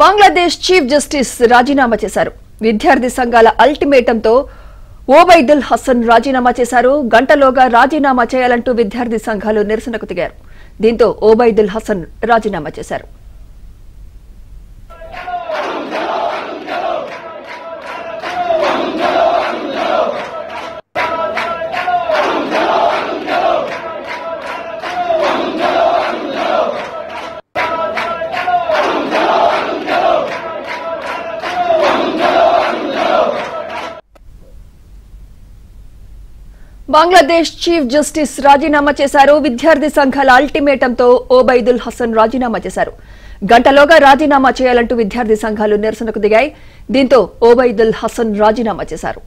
Bangladesh chief justice రాజీనామా చేశారు. విద్యార్థి సంఘాల అల్టిమేటంతో ఓబైదుల్ హసన్ రాజీనామా చేశారు. గంటలోగా రాజీనామా చేయాలంటూ విద్యార్థి సంఘాలు నిరసనకు దిగారు. దీంతో ఓబైదుల్ హసన్ రాజీనామా చేశారు. బంగ్లాదేశ్ చీఫ్ జస్టిస్ రాజీనామా చేశారు. విద్యార్థి సంఘాల అల్టిమేటంతో ఓబైదుల్ హసన్ రాజీనామా చేశారు. గంటలోగా రాజీనామా చేయాలంటూ విద్యార్థి సంఘాలు నిరసనకు దిగాయి. దీంతో ఓబైదుల్ హసన్ రాజీనామా చేశారు.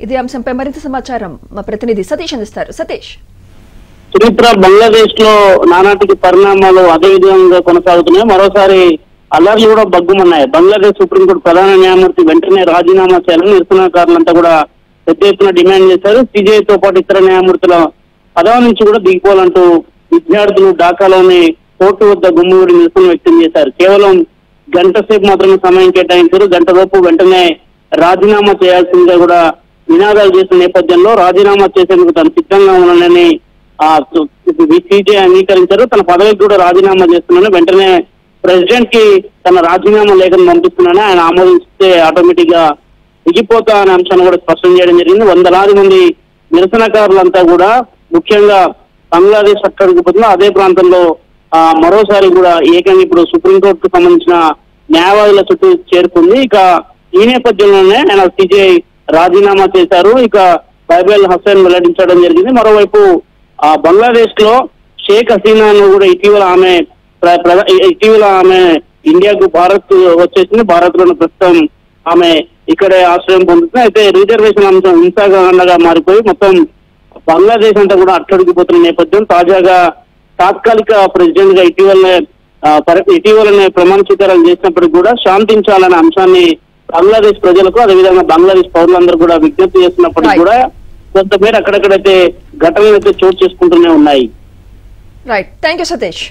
ఇదే అంశంపై మరింత సమాచారం మా ప్రతినిధి సతీష్ అందిస్తారు. సతీష్, చరిత్ర బంగ్లాదేశ్ లో నానాటికి పరిణామాలు అదే విధంగా కొనసాగుతున్నాయి. మరోసారి అల్లర్లు కూడా బగ్గుమన్నాయి. బంగ్లాదేశ్ సుప్రీంకోర్టు ప్రధాన న్యాయమూర్తి వెంటనే రాజీనామా చేయాలని నిరసనకారులంతా కూడా పెద్ద ఎత్తున డిమాండ్ చేశారు. సిజేఐతో పాటు ఇతర న్యాయమూర్తుల పదవి నుంచి కూడా దిగిపోవాలంటూ విద్యార్థులు ఢాకాలోని కోర్టు వద్ద గుమ్మిగూడి నిరసన వ్యక్తం చేశారు. కేవలం గంట సేపు మాత్రమే సమయం కేటాయించారు. గంటలోపు వెంటనే రాజీనామా చేయాల్సిందిగా కూడా నినాదాలు చేసిన నేపథ్యంలో రాజీనామా చేసేందుకు తను సిద్ధంగా ఉన్నానని సిజే అంగీకరించారు. తన పదవికి కూడా రాజీనామా చేస్తున్నాను, వెంటనే ప్రెసిడెంట్ కి తన రాజీనామా లేఖను పంపిస్తున్నాను, ఆయన ఆమోదిస్తే ఆటోమేటిక్ గా దిగిపోతా అనే అంశాన్ని కూడా స్పష్టం చేయడం జరిగింది. వందలాది మంది నిరసనకారులంతా కూడా ముఖ్యంగా బంగ్లాదేశ్ అక్కడికి అదే ప్రాంతంలో మరోసారి కూడా ఏకంగా ఇప్పుడు సుప్రీంకోర్టుకు సంబంధించిన న్యాయవాదుల చుట్టూ చేరుకుంది. ఇక ఈ నేపథ్యంలోనే ఆయన సిజేఐ రాజీనామా చేశారు. ఇక ఓబైదుల్ హసన్ వెల్లడించడం జరిగింది. మరోవైపు బంగ్లాదేశ్ లో షేక్ హసీనాను కూడా ఇటీవల ఆమె ఇండియాకు భారత్ వచ్చేసింది. భారత్ లోని ప్రస్తుతం ఆమె ఇక్కడే ఆశ్రయం పొందుతుంది. అయితే రిజర్వేషన్ అంశం హింసాకాండగా మారిపోయి మొత్తం బంగ్లాదేశ్ అంతా కూడా అట్టడిగిపోతున్న నేపథ్యం తాజాగా తాత్కాలిక ప్రెసిడెంట్ గా ఇటీవలనే ప్రమాణ స్వీకారం చేసినప్పటికీ కూడా శాంతించాలనే అంశాన్ని బంగ్లాదేశ్ ప్రజలకు అదేవిధంగా బంగ్లాదేశ్ పౌరులందరూ కూడా విజ్ఞప్తి చేస్తున్నప్పటికీ కూడా కొంతమేర అక్కడక్కడైతే ఘటనలు అయితే చోటు చేసుకుంటూనే ఉన్నాయి. Right, thank you Satish.